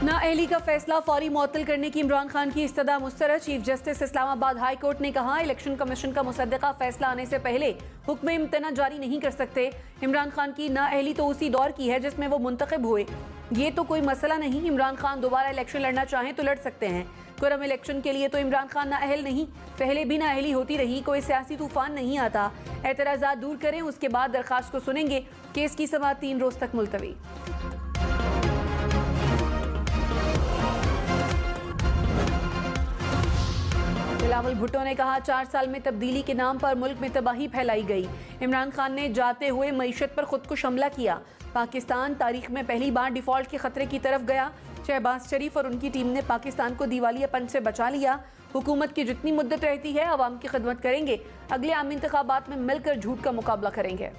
नाअहली का फैसला फौरी मुअत्तल करने की इमरान खान की इस्तदा मुस्तरद। Chief justice Islamabad high court ने कहा, इलेक्शन कमीशन का मुसद्दका फैसला आने से पहले हुक्म इम्तना जारी नहीं कर सकते। इमरान खान की नाअहली तो उसी दौर की है जिसमें वो मुंतखब हुए। ये तो कोई मसला नहीं, इमरान खान दोबारा इलेक्शन लड़ना चाहें तो लड़ सकते हैं। कुरम इलेक्शन के लिए तो इमरान खान नाअहल नहीं, पहले भी नाअहली होती रही, कोई सियासी तूफान नहीं आता। एतराज़ात दूर करें, उसके बाद दरखास्त को सुनेंगे। केस की समाअत 3 रोज तक मुलतवी। बिलावल भुट्टो ने कहा, 4 साल में तब्दीली के नाम पर मुल्क में तबाही फैलाई गई। इमरान खान ने जाते हुए मईशत पर खुदकुश हमला किया। पाकिस्तान तारीख में पहली बार डिफॉल्ट के खतरे की तरफ गया। शहबाज शरीफ और उनकी टीम ने पाकिस्तान को दिवालियापन से बचा लिया। हुकूमत की जितनी मुद्दत रहती है अवाम की खिदमत करेंगे। अगले आम इंतखाबात में मिलकर झूठ का मुकाबला करेंगे।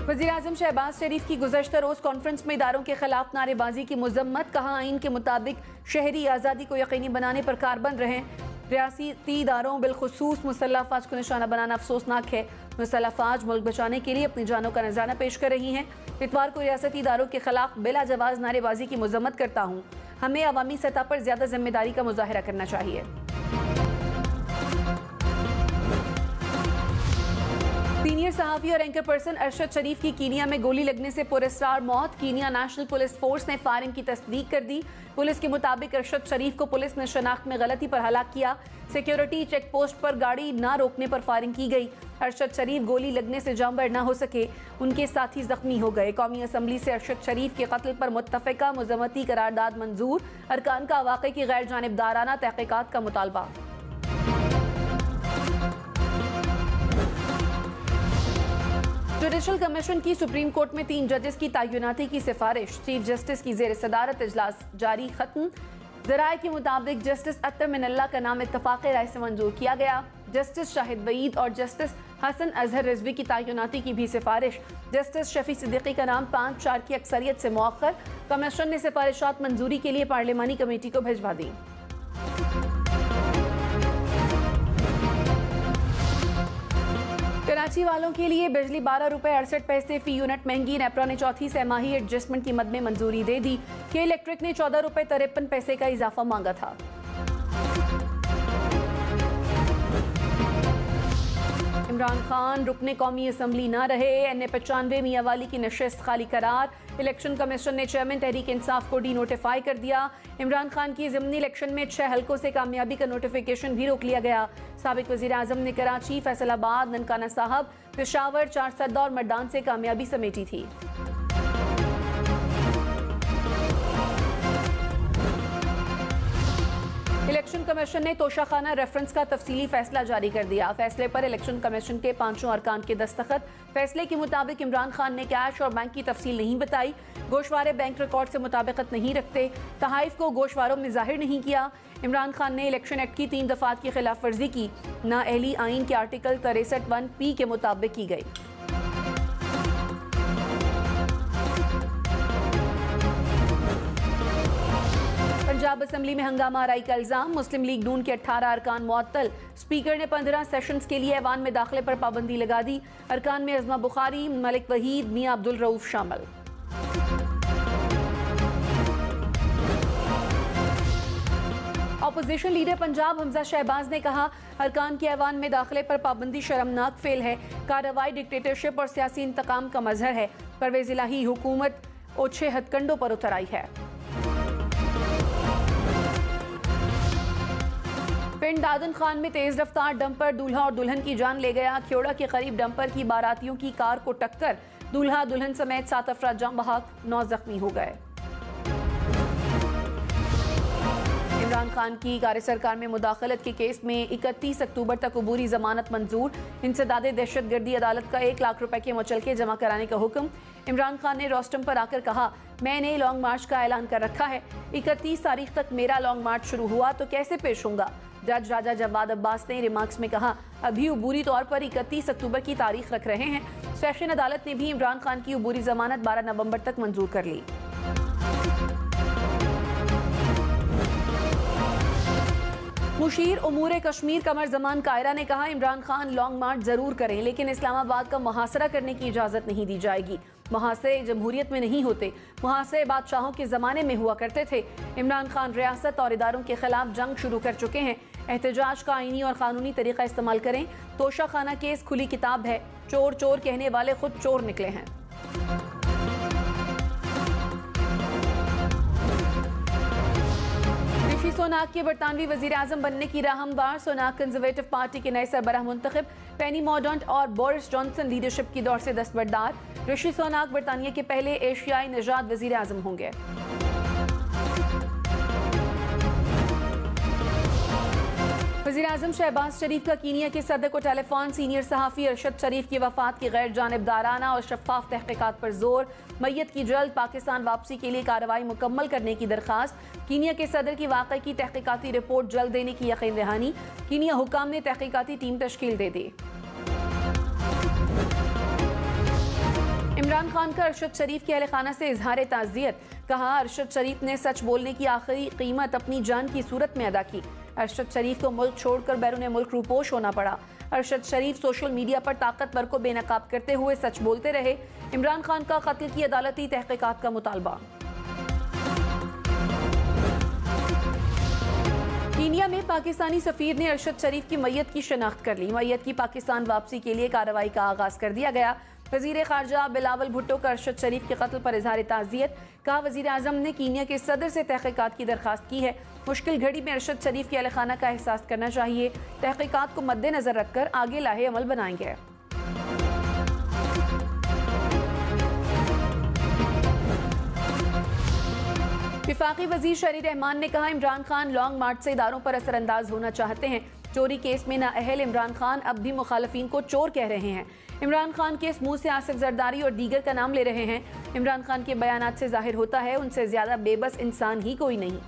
वज़ीर-ए-आज़म शहबाज शरीफ की गुज़श्ता रोज़ कॉन्फ्रेंस में इदारों के खिलाफ नारेबाजी की मज़म्मत। कहा, आइन के मुताबिक शहरी आज़ादी को यकीनी बनाने पर कारबंद रहें। रियासती इदारों बिलखुसूस मुसल्लह अफवाज को निशाना बनाना अफसोसनाक है। मुसल्लह अफवाज मुल्क बचाने के लिए अपनी जानों का नजराना पेश कर रही हैं। इतवार को रियासती इदारों के खिलाफ बिला जवाज़ नारेबाजी की मज़म्मत करता हूँ। हमें अवामी सतह पर ज़्यादा जिम्मेदारी का मुजाहरा करना चाहिए। सीनियर सहाफ़ी और एंकर पर्सन अरशद शरीफ की कीनिया में गोली लगने से पुरस्कार मौत। कीनिया नेशनल पुलिस फोर्स ने फायरिंग की तस्दीक कर दी। पुलिस के मुताबिक अरशद शरीफ को पुलिस ने शनाख्त में गलती पर हलाक किया। सिक्योरिटी चेक पोस्ट पर गाड़ी ना रोकने पर फायरिंग की गई। अरशद शरीफ गोली लगने से जांबर ना हो सके, उनके साथी जख्मी हो गए। कौमी असम्बली से अरशद शरीफ के कत्ल पर मुत्तफ़िका मज़म्मती करारदाद मंजूर। अरकान का वाक़े की गैर जानिबदाराना तहक़ीक़ात का मुतालबा। जुडिशल कमीशन की सुप्रीम कोर्ट में 3 जजेस की तैनाती की सिफारिश। चीफ जस्टिस की ज़ेर सदारत इजलास जारी खत्म। ज़राए के मुताबिक जस्टिस अत्तर मिनल्ला का नाम इत्तफ़ाक़ राय से मंजूर किया गया। जस्टिस शाहिद वईद और जस्टिस हसन अजहर रिजवी की तैनाती की भी सिफारिश। जस्टिस शफी सिद्दीकी का नाम 5-4 की अक्सरियत से मुअख्खर। कमीशन ने सिफारिशात मंजूरी के लिए पार्लिमानी कमेटी को भिजवा दी। कराची वालों के लिए बिजली 12 रुपये 68 पैसे फी यूनिट महंगी। नेपरा ने चौथी सहमाही एडजस्टमेंट की मद में मंजूरी दे दी। के इलेक्ट्रिक ने 14 रुपये 53 पैसे का इजाफा मांगा था। इमरान खान रुकने कौमी असम्बली ना रहे। NA-95 मियांवाली की नशिस्त खाली करार। इलेक्शन कमीशन ने चेयरमैन तहरीक इंसाफ को डी नोटिफाई कर दिया। इमरान खान की ज़िमनी इलेक्शन में 6 हलकों से कामयाबी का नोटिफिकेशन भी रोक लिया गया। साबिक वज़ीर-ए-आज़म ने कराची, फैसलाबाद, ननकाना साहब, पेशावर, चारसदा और मड्डान से कामयाबी समेटी थी। इलेक्शन कमीशन ने तोशाखाना रेफरेंस का तफसीली फैसला जारी कर दिया। फैसले पर इलेक्शन कमीशन के 5 अरकान के दस्तखत। फैसले के मुताबिक इमरान खान ने कैश और बैंक की तफसील नहीं बताई। गोशवारे बैंक रिकॉर्ड से मुताबिकत नहीं रखते। तहाइफ को गोशवारों में जाहिर नहीं किया। इमरान खान ने इलेक्शन एक्ट की 3 दफात की खिलाफ वर्जी की। नाअहली आइन के आर्टिकल 63(1)P के मुताबिक की गई। पंजाब असम्बली में हंगामा आराई का इल्जाम। मुस्लिम लीग नून के 18 अरकान मुअत्तल। स्पीकर ने 15 सेशंस के लिए ऐवान में दाखिले पर पाबंदी लगा दी। अरकान में अज़मा बुखारी, मलिक वहीद, मियां अब्दुल रऊफ शामिल। अपोजिशन लीडर पंजाब हमजा शहबाज ने कहा, अरकान के ऐवान में दाखिले पर पाबंदी शर्मनाक फेल है। कार्रवाई डिक्टेटरशिप और सियासी इंतकाम का मजहर है। परवेज़ इलाही हुकूमत ओछे हथकंडों पर उतर आई है। पिंड दादन खान में तेज रफ्तार डंपर दूल्हा और दुल्हन की जान ले गया। ख्योड़ा के करीब डंपर की बारातियों की कार को टक्कर। दूल्हा दुल्हन समेत 7 अफराद जान बहक, 9 जख्मी हो गए। इमरान खान की कार सरकार में मुदाखलत के केस में 31 अक्टूबर तक अबूरी जमानत मंजूर। इंसदादे दहशतगर्दी अदालत का 1 लाख रुपए के मुचलके जमा कराने का हुक्म। इमरान खान ने रोस्टम पर आकर कहा, मैंने लॉन्ग मार्च का ऐलान कर रखा है। 31 तारीख तक मेरा लॉन्ग मार्च शुरू हुआ तो कैसे पेश होऊंगा। जज राजा जवाद अब्बास ने रिमार्क्स में कहा, अभी अबूरी तौर पर 31 अक्टूबर की तारीख रख रहे हैं। सेशन अदालत ने भी इमरान खान की अबूरी जमानत 12 नवंबर तक मंजूर कर ली। मुशीर उमूर कश्मीर कमर जमान कायरा ने कहा, इमरान खान लॉन्ग मार्च जरूर करें लेकिन इस्लामाबाद का मुहासरा करने की इजाजत नहीं दी जाएगी। मुहासरे जमहूरियत में नहीं होते, मुहासरे बादशाहों के जमाने में हुआ करते थे। इमरान खान रियासत और इदारों के खिलाफ जंग शुरू कर चुके हैं। एहतजाज का आईनी और कानूनी तरीका इस्तेमाल करें। तोशा खाना केस खुली किताब है, चोर चोर कहने वाले खुद चोर निकले हैं। ऋषि सोनाक के बरतानवी वजीर आजम बनने की राह हमवार। सोनाक कंजर्वेटिव पार्टी के नए सरबराह मुंतखब, पेनी मॉर्डॉन्ट और बोरिस जॉनसन लीडरशिप की दौर से दस्तबरदार। ऋषि सोनाक बरतानिया के पहले एशियाई निजात वजीर आजम होंगे। वज़ीर आज़म शहबाज शरीफ का कीनिया के सदर को टेलीफोन। सीनियर सहाफ़ी अरशद शरीफ की वफात की गैर जानिबदाराना और शफाफ तहक़ीक़ात पर जोर। मैयत की जल्द पाकिस्तान वापसी के लिए कार्रवाई मुकम्मल करने की दरख्वास्त। कीनिया के सदर की वाक़े की तहक़ीक़ाती रिपोर्ट जल्द देने की यकीन दहानी। कीनिया हुकाम ने तहक़ीक़ाती टीम तश्कील दे दी। इमरान खान का अरशद शरीफ के अहल खाना से इजहार ताज़ियत। कहा, अरशद शरीफ ने सच बोलने की आखिरी कीमत अपनी जान की सूरत में अदा की। अरशद शरीफ को मुल्क छोड़कर बैरून मुल्क रूपोश होना पड़ा। अरशद शरीफ सोशल मीडिया पर ताकतवर को बेनकाब करते हुए सच बोलते रहे। इमरान खान का कत्ल की अदालती तहक़ीक़ात का मुतालबा। कीनिया में पाकिस्तानी सफीर ने अरशद शरीफ की मैयत की शनाख्त कर ली। मैयत की पाकिस्तान वापसी के लिए कार्रवाई का आगाज कर दिया गया। वजीर खारजा बिलावल भुट्टो का अरशद शरीफ के कत्ल पर इजहार ताज़ियत। कहा, वजीर आज़म ने कीनिया के सदर से तहक़ीक़ात की दरख्वास्त की है। मुश्किल घड़ी में अरशद शरीफ के अहल खाना का एहसास करना चाहिए। तहक़ीक़ात को मद्देनजर रखकर आगे लाहे अमल बनाएंगे। विफाकी वजीर शहरी रहमान ने कहा, इमरान खान लॉन्ग मार्च से इदारों पर असरअंदाज होना चाहते हैं। चोरी केस में नाअहल इमरान खान अब भी मुखालफीन को चोर कह रहे हैं। इमरान खान के मुंह से आसिफ जरदारी और दीगर का नाम ले रहे हैं। इमरान खान के बयानात से जाहिर होता है उनसे ज्यादा बेबस इंसान ही कोई नहीं।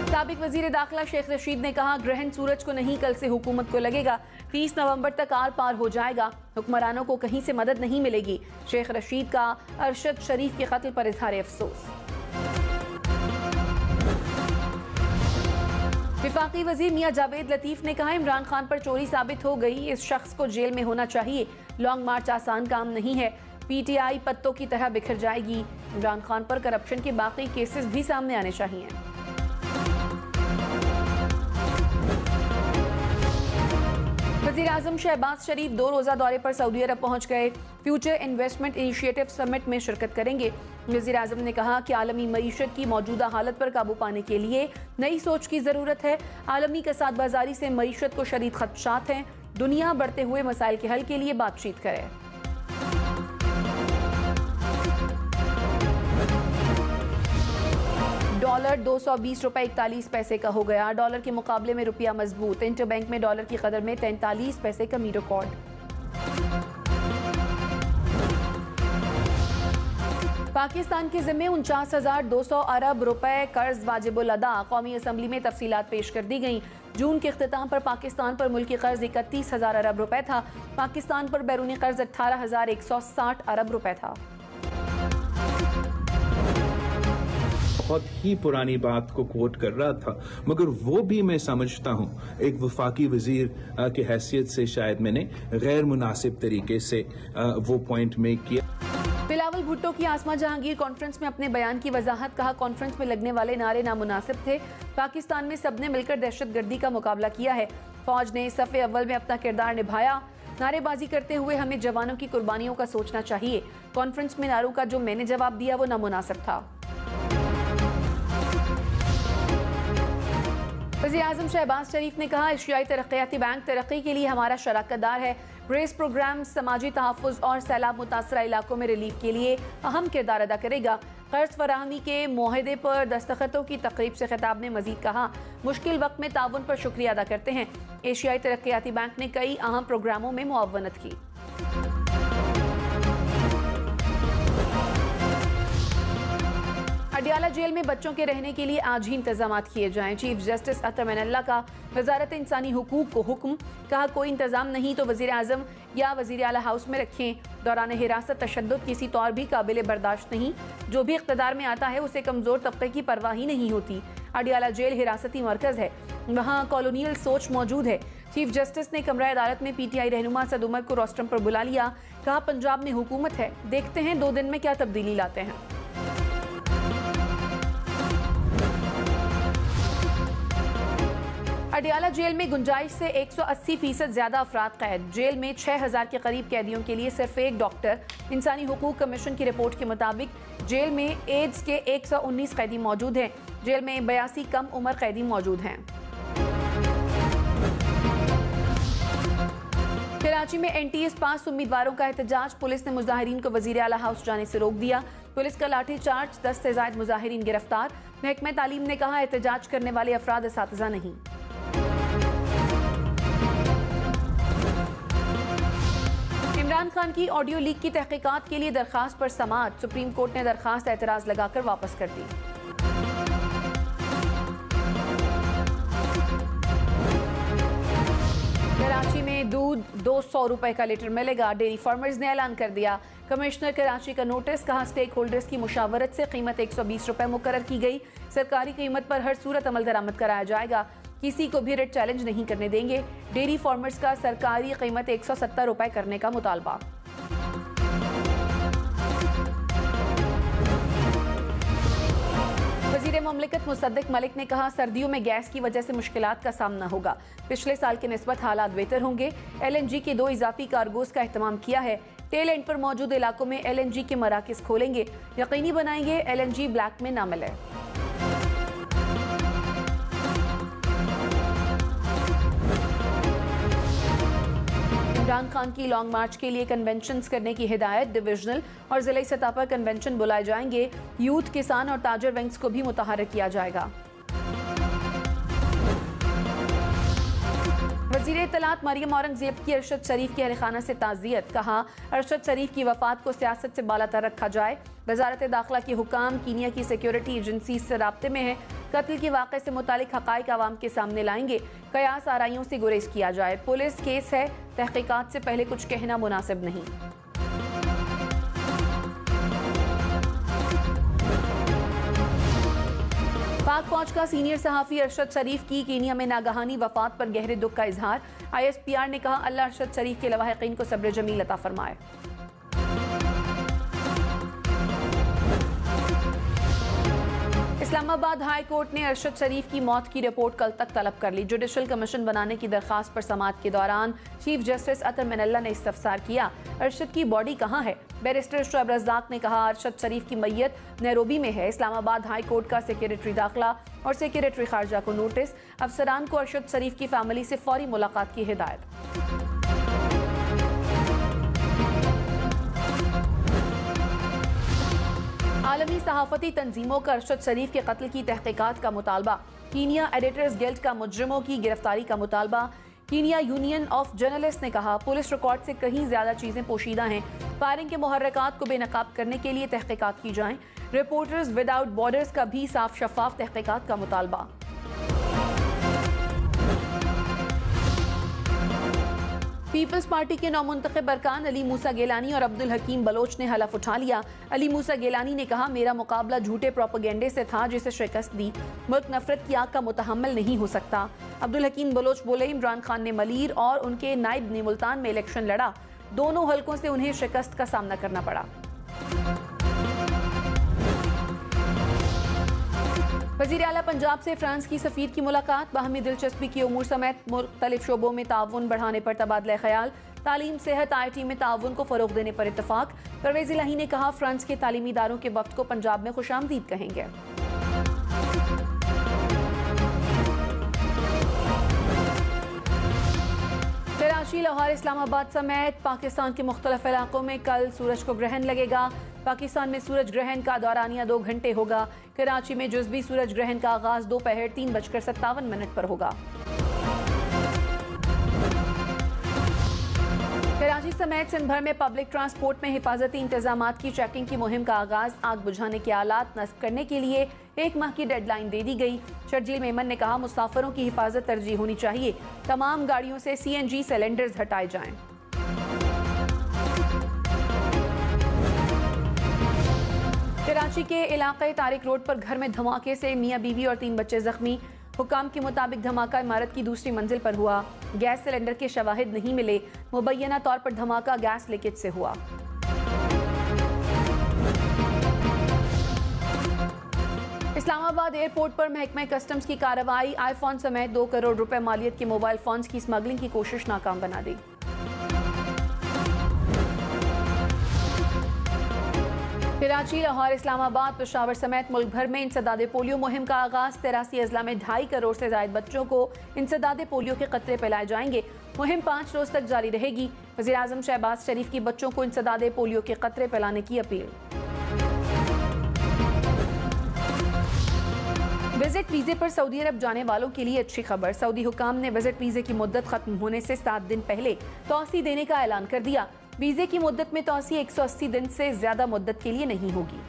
साबिक वजीर दाखिला शेख रशीद ने कहा, ग्रहण सूरज को नहीं कल से हुकूमत को लगेगा। 30 नवंबर तक आर पार हो जाएगा। हुक्मरानों को कहीं से मदद नहीं मिलेगी। शेख रशीद का अरशद शरीफ के कत्ल पर इजहार अफसोस। विफाकी वजीर मियां जावेद लतीफ ने कहा, इमरान खान पर चोरी साबित हो गई। इस शख्स को जेल में होना चाहिए। लॉन्ग मार्च आसान काम नहीं है। पीटीआई पत्तों की तरह बिखर जाएगी। इमरान खान पर करप्शन के बाकी केसेस भी सामने आने चाहिए। वज़ीर आज़म शहबाज शरीफ 2 रोज़ा दौरे पर सऊदी अरब पहुंच गए। फ्यूचर इन्वेस्टमेंट इनिशिएटिव समिट में शिरकत करेंगे। वज़ीर आज़म ने कहा कि आलमी मईशत की मौजूदा हालत पर काबू पाने के लिए नई सोच की ज़रूरत है। आलमी कसाद बाजारी से मईशत को शदीद खदशात हैं। दुनिया बढ़ते हुए मसाइल के हल के लिए बातचीत करे। डॉलर 220 रुपए 41 पैसे का हो गया। डॉलर के मुकाबले में रुपया मजबूत। इंटरबैंक में डॉलर की कदर में 43 पैसे कमी रिकॉर्ड। पाकिस्तान के जिम्मे 49,200 अरब रुपए कर्ज वाजिबुल अदा। कौमी असम्बली में तफसीलात पेश कर दी गई। जून के इख्तिताम पर पाकिस्तान पर मुल्की कर्ज 31,000 अरब रुपए था। पाकिस्तान पर बैरूनी कर्ज 18,160 अरब रुपए था। बहुत ही पुरानी बात को कोट कर रहा था, मगर वो भी मैं समझता हूँ एक वफाकी वजीर की हैसियत से शायद मैंने गैर मुनासिब तरीके से वो पॉइंट मेक किया। बिलावल भुट्टो की आसमा जहांगीर कॉन्फ्रेंस में अपने बयान की वजाहत। कहा, कॉन्फ्रेंस में लगने वाले नारे नामुनासिब थे। पाकिस्तान में सबने मिलकर दहशतगर्दी का मुकाबला किया है। फौज ने सफ़े अव्वल में अपना किरदार निभाया। नारेबाजी करते हुए हमें जवानों की कुर्बानियों का सोचना चाहिए। कॉन्फ्रेंस में नारों का जो मैंने जवाब दिया वो नामुनासिब था। वज़ीर आज़म शहबाज शरीफ ने कहा, एशियाई तरक्याती बैंक तरक्की के लिए हमारा शराकतदार है। ब्रेस प्रोग्राम समाजी तहफ़्फ़ुज़ और सैलाब मुतासरा इलाकों में रिलीफ के लिए अहम किरदार अदा करेगा। कर्ज फराहमी के मुआहदे पर दस्तखतों की तकरीब से खिताब ने मजीद कहा, मुश्किल वक्त में ताउन पर शुक्रिया अदा करते हैं। एशियाई तरक्याती बैंक ने कई अहम प्रोग्रामों में मुआवनत की। अडियाला जेल में बच्चों के रहने के लिए आज ही इंतजाम किए जाएं। चीफ जस्टिस अतर मनल्ला का वजारत इंसानी हुकूक को हुक्म, कहा कोई इंतजाम नहीं तो वजीर आजम या वजीर आला हाउस में रखें। दौरान हिरासत तशद्दुद किसी तौर भी काबिल बर्दाश्त नहीं, जो भी इख्तदार में आता है उसे कमजोर तबके की परवाह ही नहीं होती। अडियाला जेल हिरासती मरकज है, वहाँ कॉलोनियल सोच मौजूद है। चीफ जस्टिस ने कमरा अदालत में PTI रहनुमा सद उमर को रोस्टम पर बुला लिया, कहा पंजाब में हुकूमत है, देखते हैं 2 दिन में क्या तब्दीली लाते हैं। अडियाला जेल में गुंजाइश से 180% ज्यादा अफराद कैद। जेल में 6000 के करीब कैदियों के लिए सिर्फ एक डॉक्टर। इंसानी हुकूक कमीशन की रिपोर्ट के मुताबिक जेल में एड्स के 119 कैदी मौजूद हैं। जेल में 82 कम उम्र कैदी मौजूद हैं। कराची में NTS पास उम्मीदवारों का एहतजाज। पुलिस ने मुजाहिरीन को वजीर आला हाउस जाने से रोक दिया। पुलिस का लाठी चार्ज, 10 से ज्यादा मुजाहिरीन गिरफ्तार। महकमा तालीम ने कहा एहतजाज करने वाले अफराद असातिज़ा नहीं। इमरान खान की ऑडियो लीक की तहकीकात के लिए दरखास्त पर समाअत। सुप्रीम कोर्ट ने दरखास्त एतराज लगाकर वापस कर दी। कराची में दूध 200 रुपए का लीटर मिलेगा, डेयरी फार्मर्स ने ऐलान कर दिया। कमिश्नर कराची का नोटिस, कहा स्टेक होल्डर्स की मुशावरत से कीमत 120 रुपए मुकर्रर की गई। सरकारी कीमत पर हर सूरत अमल दरामद कराया जाएगा, किसी को भी रेट चैलेंज नहीं करने देंगे। डेयरी फार्मर्स का सरकारी कीमत 170 रुपए करने का मुतालबा। वज़ीर मुमलिकत मुसद्दिक मलिक ने कहा सर्दियों में गैस की वजह से मुश्किलात का सामना होगा, पिछले साल के निस्बत हालात बेहतर होंगे। LNG के 2 इजाफी कार्गोज का एहतमाम किया है। टेल एंड पर मौजूद इलाकों में LNG के मराकिज खोलेंगे, यकीनी बनाएंगे LNG ब्लैक में ना मिले। इमरान खान की लॉन्ग मार्च के लिए कन्वेंशंस करने की हिदायत। डिविजनल और जिला सतह पर कन्वेंशन बुलाए जाएंगे। यूथ, किसान और ताजर विंग्स को भी मुतहर्रिक किया जाएगा। वज़ीर इत्तलात मरियम औरंगजेब की अरशद शरीफ की अहलखाना से ताज़ियत। कहा अरशद शरीफ की वफात को सियासत से बालातर रखा जाए। वजारत दाखिला के हुकाम कीनिया की सिक्योरिटी एजेंसी से राब्ते में है। कत्ल के वाक़े से मुतालिक हक़ाइक़ आवाम के सामने लाएंगे। कयास आराइयों से गुरेज किया जाए। पुलिस केस है, तहकीकात से पहले कुछ कहना मुनासिब नहीं। पाक फौज का सीनियर सहाफ़ी अरशद शरीफ की कीनिया में नागहानी वफात पर गहरे दुख का इजहार। ISPR ने कहा अल्लाह अरशद शरीफ के लवाहिकीन को सब्र जमील अता फरमाए। इस्लामाबाद हाई कोर्ट ने अरशद शरीफ की मौत की रिपोर्ट कल तक तलब कर ली। जुडिशल कमीशन बनाने की दरखास्त पर समाअत के दौरान चीफ जस्टिस अतर मनल्ला ने इस्तफसार किया, अरशद की बॉडी कहाँ है? बैरिस्टर शुएब रज़ाक ने कहा अरशद शरीफ की मैयत नैरोबी में है। इस्लामाबाद हाई कोर्ट का सेक्रेटरी दाखिला और सेक्रेटरी खारजा को नोटिस। अफसरान को अरशद शरीफ की फैमिली से फौरी मुलाकात की हिदायत। आलमी सहाफती तंजीमों का अरशद शरीफ के कत्ल की तहकीकात का मुतालबा। कीनिया एडिटर्स गिल्ड का मुजरिमों की गिरफ्तारी का मुतालबा। कीनिया यूनियन ऑफ जर्नलिस्ट ने कहा पुलिस रिकॉर्ड से कहीं ज्यादा चीजें पोशीदा हैं। फायरिंग के मुहर्रकात को बेनकाब करने के लिए तहकीकात की जाएं। रिपोर्टर्स विदाउट बॉर्डर्स का भी साफ शफाफ तहकीकात का मुतालबा। पीपल्स पार्टी के नौमुंतखब अरकान अली मूसा गिलानी और अब्दुल हकीम बलोच ने हलफ उठा लिया। अली मूसा गिलानी ने कहा मेरा मुकाबला झूठे प्रोपेगेंडे से था जिसे शिकस्त दी। मुल्क नफरत की आग का मुतहम्मिल नहीं हो सकता। अब्दुल हकीम बलोच बोले इमरान खान ने मलीर और उनके नायब ने मुल्तान में इलेक्शन लड़ा, दोनों हलकों से उन्हें शिकस्त का सामना करना पड़ा। वज़ीर आला पंजाब से फ्रांस की सफ़ीर की मुलाकात। बाहमी दिलचस्पी की उमूर समेत मुख्तलिफ शोबों में ताउन बढ़ाने पर तबादला ख्याल। तालीम, सेहत, IT में ताउन को फ़रोग़ देने पर इत्तफाक। परवेज़ इलाही ने कहा फ्रांस के तालीमी इदारों के वफ़द को पंजाब में खुशामदीद कहेंगे। कराची, लाहौर, इस्लामाबाद समेत पाकिस्तान के मुख्तलिफ इलाकों में कल सूरज को ग्रहण लगेगा। पाकिस्तान में सूरज ग्रहण का दौरानिया 2 घंटे होगा। कराची में जुज़वी सूरज ग्रहण का आगाज दोपहर 3:57 पर होगा। कराची समेत सिंध भर में पब्लिक ट्रांसपोर्ट में हिफाजती इंतजामात की चेकिंग की मुहिम का आगाज। आग बुझाने के आलात नस्ब करने के लिए 1 माह की डेडलाइन दे दी गई। शर्जील मेमन ने कहा, मुसाफिरों की हिफाजत तरजीह होनी चाहिए। तमाम गाड़ियों से CNG सिलेंडर्स हटाए जाएं। कराची के इलाके तारिक रोड पर घर में धमाके से मियां बीवी और 3 बच्चे जख्मी। हुकाम के मुताबिक धमाका इमारत की दूसरी मंजिल पर हुआ। गैस सिलेंडर के शवाहिद नहीं मिले। मुबैना तौर पर धमाका गैस लीकेज से हुआ। इस्लामाबाद एयरपोर्ट पर महकमा कस्टम्स की कार्रवाई। आईफोन समेत 2 करोड़ रुपए मालियत के मोबाइल फोन्स की स्मगलिंग की कोशिश नाकाम बना दी। कराची, लाहौर, इस्लामाबाद, पेशावर समेत मुल्क भर में इंसदादे पोलियो मुहिम का आगाज। 83 अजला में 2.5 करोड़ से ज्यादा बच्चों को इंसदादे पोलियो के कतरे पिलाए जाएंगे। मुहिम 5 रोज तक जारी रहेगी। वज़ीर आज़म शहबाज शरीफ की बच्चों को इंसदादे पोलियो के कतरे पिलाने की अपील। विजिट वीजे पर सऊदी अरब जाने वालों के लिए अच्छी खबर। सऊदी हुकाम ने विजिट वीजे की मुद्दत खत्म होने से 7 दिन पहले तौसी देने का ऐलान कर दिया। वीजे की मुद्दत में तौसी 180 दिन से ज्यादा मुद्दत के लिए नहीं होगी।